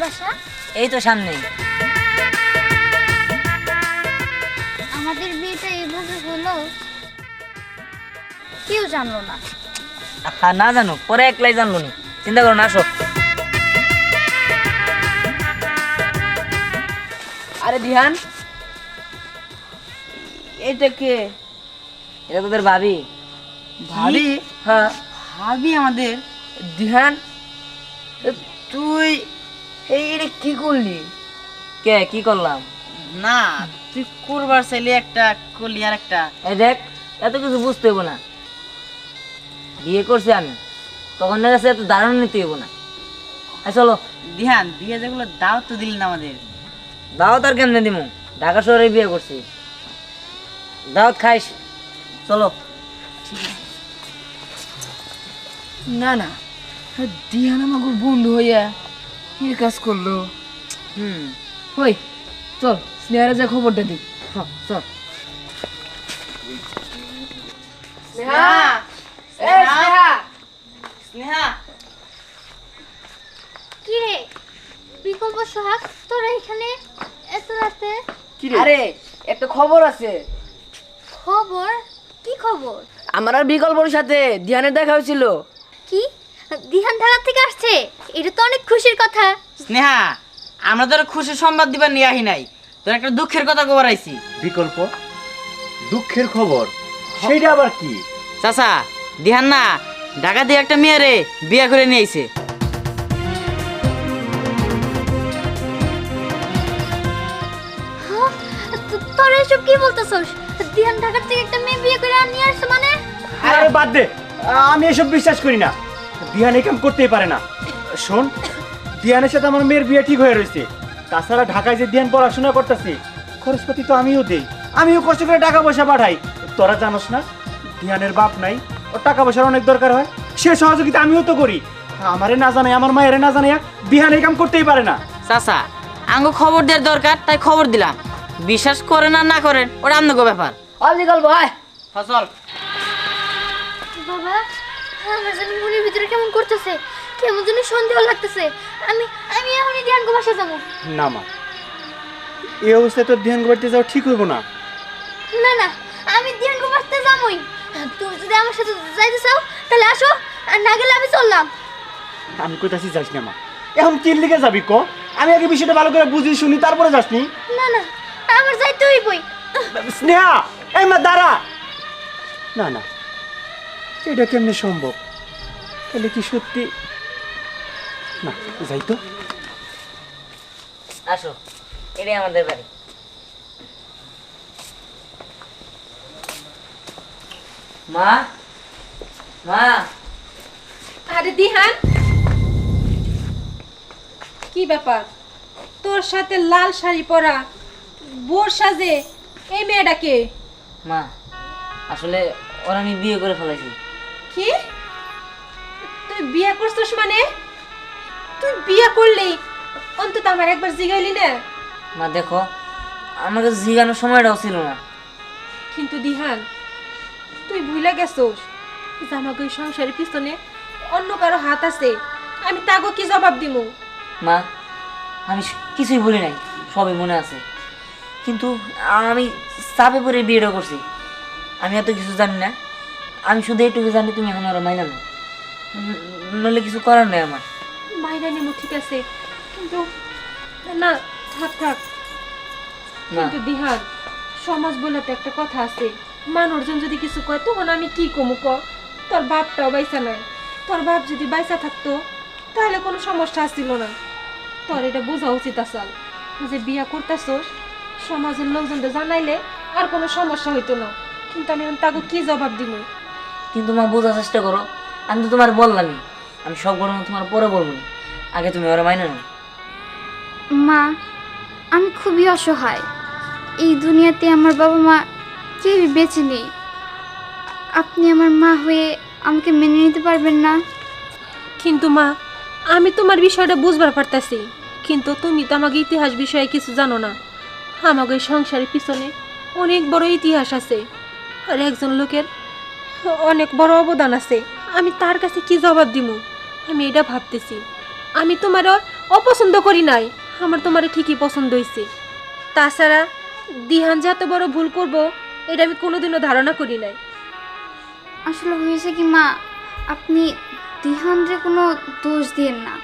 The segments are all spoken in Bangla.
বাসা? এই তো সামনে। আমাদের বিয়েটা এইভাবে হলো, কেউ জানলো না। হ্যাঁ, না জানো পরে একলাই জানলো নি, চিন্তা করো না, আসো। আরে ধ্যান, এটা কে? এটা তোদের ভাবি। ভাবি? হ্যাঁ। ভাবি আমাদের? ধ্যান, তুই এটা কি করলি? কে কি করলাম? না, তুই করবার চাইলে একটা করলি আর একটা। এই দেখ, এত কিছু বুঝতে হইব না। বিয়ে করছি আমি, তখন না গেছে এত দারুণ নিতে হইব না। চলো। ধ্যান, বিয়ে যেগুলো দাও তো দিলি না আমাদের। দাওয়াত আর কেমনে দিমু? ঢাকা শহরে বিয়ে করছি, দাওয়াত খাইস। চলো। না না, দিহান আমাকে বন্ধু হইয়া এর কাজ করলো। হই চল, স্নেহারে যা খবরটা দিই। চল। স্নেহা, স্নেহা, স্নেহা, কি রে বিকল্প সোহাগ, তোরা এখানে এত রাতে? আরে একটা খবর আছে। খবর? কি খবর? আমার আর বিকল্পর সাথে ধ্যানের দেখা হয়েছিল। কি দিহান ঢাকা থেকে আসছে? এটা তো অনেক খুশির কথা। স্নেহা, আমরা তোর খুশি সংবাদ দিবার নিয়ে আহি নাই, তোর একটা দুঃখের কথা কবার আইছি। বিকল্প? দুঃখের খবর? সেইটা আবার কি? চাচা, দিহান না ঢাকা দিয়ে একটা মেয়েরে বিয়ে করে নিয়ে আইছে। হ্যাঁ, তোরা এসব কি বলতেছস? দিহান ঢাকা থেকে একটা মেয়ে বিয়ে করে নিয়ে আসছে মানে? আরে বাদ দে, আমি এসব বিশ্বাস করি না। দিহান এই কাম করতেই পারে না। শোন, দিহানের সাথে আমার মেয়ের বিয়ে ঠিক হয়ে রয়েছে। তাছাড়া ঢাকায় যে দিহান পড়াশোনা করতেছি, খরচপাতি তো আমিও দেই, আমিও কষ্ট করে টাকা পয়সা পাঠাই। তোরা জানোস না, দিহানের বাপ নাই, ওর টাকা পয়সার অনেক দরকার হয়, সে সহযোগিতা আমিও তো করি। আমারে না জানাই, আমার মায়ের না জানাইয়া দিহান এই কাম করতেই পারে না। চাচা, আঙ্গো খবর দেওয়ার দরকার, তাই খবর দিলাম। বিশ্বাস করেন আর না করেন ওটা আপনাকে ব্যাপার। অল বিকল্প হয়। ফসল বাবা, আমার যেন মনের ভিতরে কেমন করতেছে, কেমন যেন সন্দেহ লাগতেছে। আমি আমি এখনই দিহানকে বাসা যাবো। না মা, এই অবস্থায় তোর ধ্যান করতে যাওয়া ঠিক হইব না। না না, আমি দিহানকে বাসতে যাবোই। তুমি যদি আমার সাথে যাইতে চাও তাহলে আসো, আর না গেলে আমি চললাম। আমি কইতাছি যাস না মা, এখন কি লিগে যাবি ক? আমি আগে বিষয়টা ভালো করে বুঝি শুনি তারপরে যাসনি। না না, আমার যাইতে হইবই। স্নেহা, এই মা দাঁড়া। না না, এটা কেমনে সম্ভব? তাহলে কি সত্যি? না, যাই তো। আসো, এটাই আমাদের বাড়ি। মা, মা। আরে দিহান, কি ব্যাপার? তোর সাথে লাল শাড়ি পরা, বোর সাজে এই মেয়েটাকে? মা, আসলে ওরা আমি বিয়ে করে ফেলেছি। কি? তুই বিয়ে করছিস মানে? তুই বিয়ে করলি, অন্তত আমার একবার জিগাইলি না? মা দেখো, আমাকে জিগানোর সময়টাও ছিল না। কিন্তু দিহান, তুই ভুলে গেছোস যে আমাকে ওই সংসারের পিছনে অন্য কারো হাত আছে। আমি তাগো কি জবাব দিমু? মা, আমি কিছুই বলি নাই, সবই মনে আছে। কিন্তু আমি চাপে পড়ে বিয়েটা করছি। আমি এত কিছু জানি না, আমি শুধু এইটুকু জানি তুমি এখন ওরা মাইনা না, নইলে কিছু করার নেই আমার। মাইনা নিমু ঠিক আছে, কিন্তু না, থাক থাক। না, কিন্তু দিহান, সমাজ বলে তো একটা কথা আছে, মানুষজন যদি কিছু কয় তখন আমি কি কমু ক? তোর বাপটাও বাইসা নাই। তোর বাপ যদি বাইসা থাকতো তাহলে কোনো সমস্যা আসছিল না। তোর এটা বোঝা উচিত আসাল যে বিয়া করতেছোস, সমাজের লোকজনদের জানাইলে আর কোনো সমস্যা হইতো না। কিন্তু আমি এখন তাকে কি জবাব দিব? কিন্তু মা বোঝার চেষ্টা করো, আমি তো তোমার বললামই, আমি সব ঘটনা তোমার পরে বলবো না, আগে তুমি ওরা মাইনা নাও। মা, আমি খুবই অসহায়। এই দুনিয়াতে আমার বাবা মা কেউই বেঁচে নেই। আপনি আমার মা হয়ে আমাকে মেনে নিতে পারবেন না? কিন্তু মা, আমি তোমার বিষয়টা বুঝবার পারতাছি, কিন্তু তুমি তো আমাকে ইতিহাস বিষয়ে কিছু জানো না। আমাকে এই সংসারের পিছনে অনেক বড় ইতিহাস আছে, আর একজন লোকের অনেক বড় অবদান আছে। আমি তার কাছে কি জবাব দিব? আমি এটা ভাবতেছি। আমি তোমার অপছন্দ করি নাই, আমার তোমারে ঠিকই পছন্দ হয়েছে। তাছাড়া দিহান যে এত বড় ভুল করব এটা আমি কোনোদিনও ধারণা করি নাই। আসলে হয়েছে কি মা, আপনি দিহানরে কোনো দোষ দিয়েন না।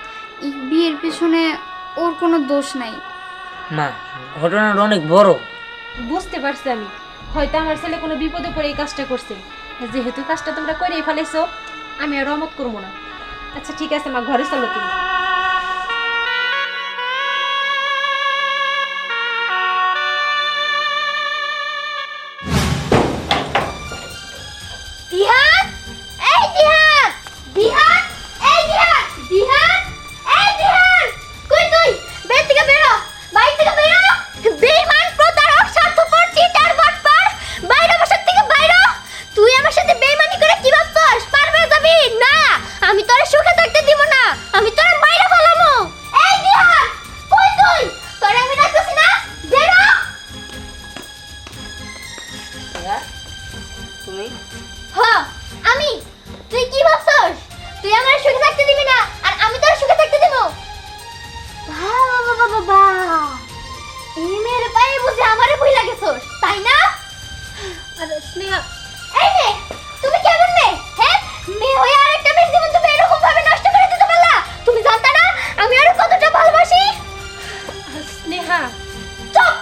এই বিয়ের পেছনে ওর কোনো দোষ নাই। মা, ঘটনাটা অনেক বড়। বুঝতে পারছি আমি, হয়তো আমার ছেলে কোনো বিপদে পড়ে এই কাজটা করছে। যেহেতু কাজটা তোমরা করেই ফেলেছো, আমি আর রহমত করবো না। আচ্ছা ঠিক আছে মা, ঘরে চলো তুমি। দিহান, এই দিহান, দিহান, এই দিহান, দিহান, এই দিহান, কই তুই? বের থেকে বেরো, বাইরে থেকে বেরো। বেঈমান, প্রতারক, স্বার্থপর, চিটার, বাটপার, বাইরে বসে থেকে বাইরে। তুই আমার সাথে বেঈমানি করে কি ভাবছস? পারবে যাবি না, আমি তোরে সুখে থাকতে দিব না, আমি তোরে মাইরা ফেলামু। এই দিহান, কই তুই? তোরে আমি ডাকতেছি না, বেরো। তুমি হ্যাঁ, আমি। তুই কি ভাবছস? তুই আমার সুখে থাকতে দিবি না আর আমি তোর সুখে থাকতে দেব? বাবা বাবা বাবা, এই মেয়ের পায়ে বুঝে আমারে ভুল লাগেছস, তাই না? আরে স্নেহা, এই মেয়ে, তুমি কেমন মেয়ে? হ্যাঁ, মেয়ে হয়ে আর একটা মেয়ের জীবন তুমি এরকম ভাবে নষ্ট করে দিতে পারলা? তুমি জানতা না আমি আরো কতটা ভালোবাসি? স্নেহা, চুপ!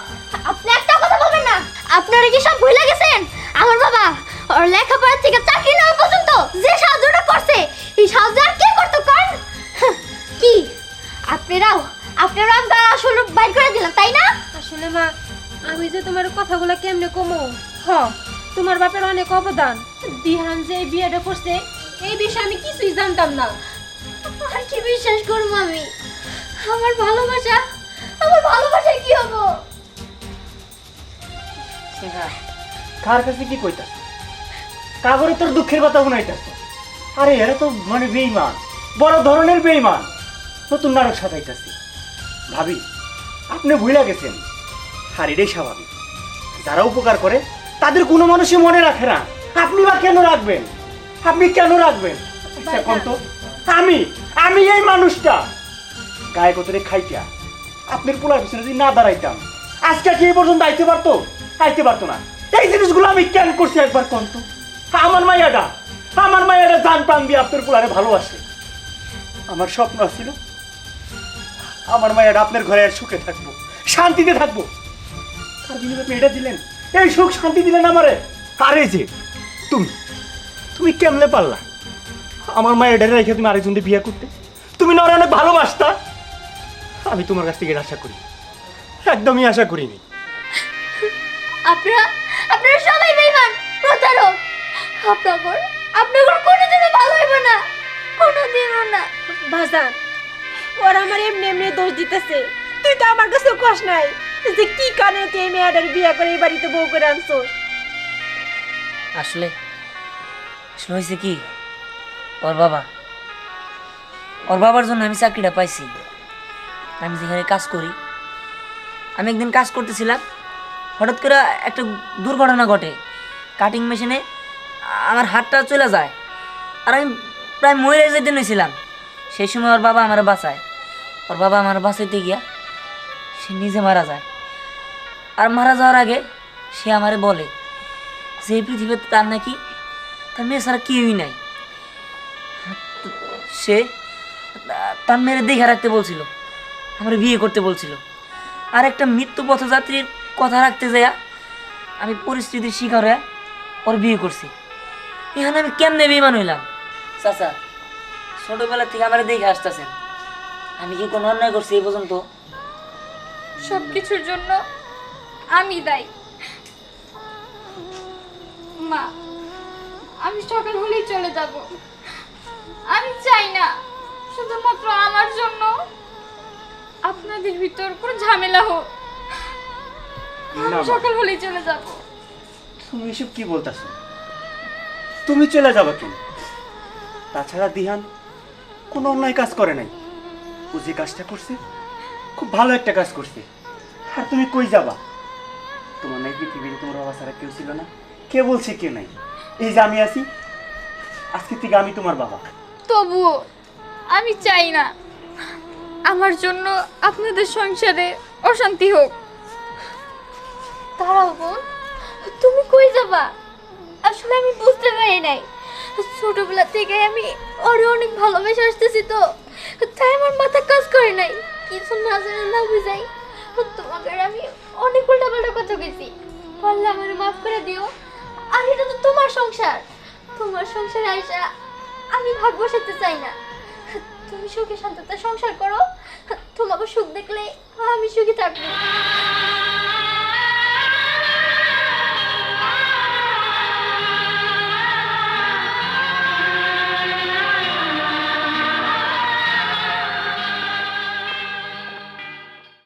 আপনি একটা কথা বলবেন না। আপনারা কি সব ভুলে গেছেন? আমার বাবা ওর লেখাপড়া থেকে চাকরি নেওয়া পর্যন্ত যে সাহায্যটা করছে, এই সাহায্য আর কে করতে পার? কি আপনারাও আমরা আসলে বাইর করে দিলাম, তাই না? আসলে মা, আমি যে তোমার কথাগুলো কেমনে কমো। তোমার বাপের অনেক অবদান। দিহান যে এই বিয়েটা করছে এই বিষয়ে আমি কিছুই জানতাম না। আর কি বিশ্বাস করবো আমি? আমার ভালোবাসায় কি হবো? কার কাছে কি কইতাছ? কাগরে তোর দুঃখের কথা শুনাইতাছ? আরে এরা তো মানে বেঈমান, বড় ধরনের বেঈমান। নতুন নাটক সাজাইতাছি। ভাবি, আপনি ভুলে গেছেন। আর এটাই স্বাভাবিক। যারা উপকার করে তাদের কোনো মানুষই মনে রাখে না। আপনি বা কেন রাখবেন? আপনি কেন রাখবেন? এখন তো আমি এই মানুষটা গায়ে কতরে খাইতা আপনার পোলার পিছনে যদি না দাঁড়াইতাম, আজকে কি এই পর্যন্ত আইতে পারতো না। এই জিনিসগুলো আমি কেন করছি একবার কোন তো? আমার মাইয়াটা জান প্রাণ দিয়ে আপনার পোলারে ভালোবাসে। আমার স্বপ্ন ছিল আমার মাইয়াটা আপনার ঘরে আর সুখে থাকবো, শান্তিতে থাকবো। তার বিনিময়ে আপনি এটা দিলেন, এই সুখ শান্তি দিলেন আমারে। আরে যে তুমি কেমনে পারলা আমার মায়ের রেখে তুমি আরেকজন দিয়ে বিয়ে করতে? তুমি না ওরা অনেক ভালোবাসতা। আমি তোমার কাছ থেকে আশা করি, একদমই আশা করিনি। আপনারা সবাই বেঈমান, প্রতারক। আপনাদের কোনোদিনও ভালো হইব না, কোনোদিনও না। বাজান, ওরা আমার এমনি এমনি দোষ দিতেছে। তুই তো আমার কাছে কষ নাই যে কি কারণে তুই এই মেয়েটার বিয়ে করে এই বাড়িতে বউ করে আনছোস। আসলে হয়েছে কি, ওর বাবার জন্য আমি চাকরিটা পাইছি। আমি যেখানে কাজ করি, আমি একদিন কাজ করতেছিলাম, হঠাৎ করে একটা দুর্ঘটনা ঘটে। কাটিং মেশিনে আমার হাতটা চলে যায়, আর আমি প্রায় মরে যেতে নিয়েছিলাম। সেই সময় ওর বাবা আমার বাঁচায়। ওর বাবা আমার বাঁচাইতে গিয়া সে নিজে মারা যায়। আর মারা যাওয়ার আগে সে আমারে বলে যে এই পৃথিবীতে তার নাকি তার মেয়ে ছাড়া কেউই নাই। সে তার মেয়ের দেখে রাখতে বলছিল, আমার বিয়ে করতে বলছিল। আর একটা মৃত্যু পথযাত্রীর কথা রাখতে যাইয়া আমি পরিস্থিতির শিকার হয়ে ওর বিয়ে করছি। এখানে আমি কেমনে বেঈমান হইলাম? চাচা, ছোটবেলা থেকে আমার দেখে আসতেছেন, আমি কি কোনো অন্যায় করছি এই পর্যন্ত? সব কিছুর জন্য আমি দায়ী। মা, আমি সকাল হলেই চলে যাব। আমি চাই না শুধুমাত্র আমার জন্য আপনাদের ভিতর কোনো ঝামেলা হোক। আমি সকাল হলেই চলে যাব। তুমি এসব কি বলতেছো? তুমি চলে যাবে কেন? তাছাড়া দিহান কোনো অন্যায় কাজ করে নাই। ও যে কাজটা করছে খুব ভালো একটা কাজ করছে। আর তুমি কই যাবা? তোমার নাই পৃথিবীতে তোমার বাবা ছাড়া কেউ ছিল না। কে বলছে কেউ নাই? এই যে আমি আছি, আজকে থেকে আমি তোমার বাবা। তবুও আমি চাই না আমার জন্য আপনাদের সংসারে অশান্তি হোক। দাঁড়াও বোন, তুমি কই যাবা? আসলে আমি বুঝতে পারি নাই, ছোটবেলা থেকে আমি ওরে অনেক ভালোবেসে আসতেছি, তো তাই আমার মাথা কাজ করে নাই, কিছু না জানে না বুঝাই তোমাকে আমি অনেক উল্টাপাল্টা কথা কইছি। বললে আমার মাফ করে দিও। আর এটা তো তোমার সংসার, তোমার সংসারে আইসা আমি ভাগ বসাতে চাই না। তুমি সুখে শান্তিতে সংসার করো, তোমাকে সুখ দেখলে আমি সুখী থাকবো।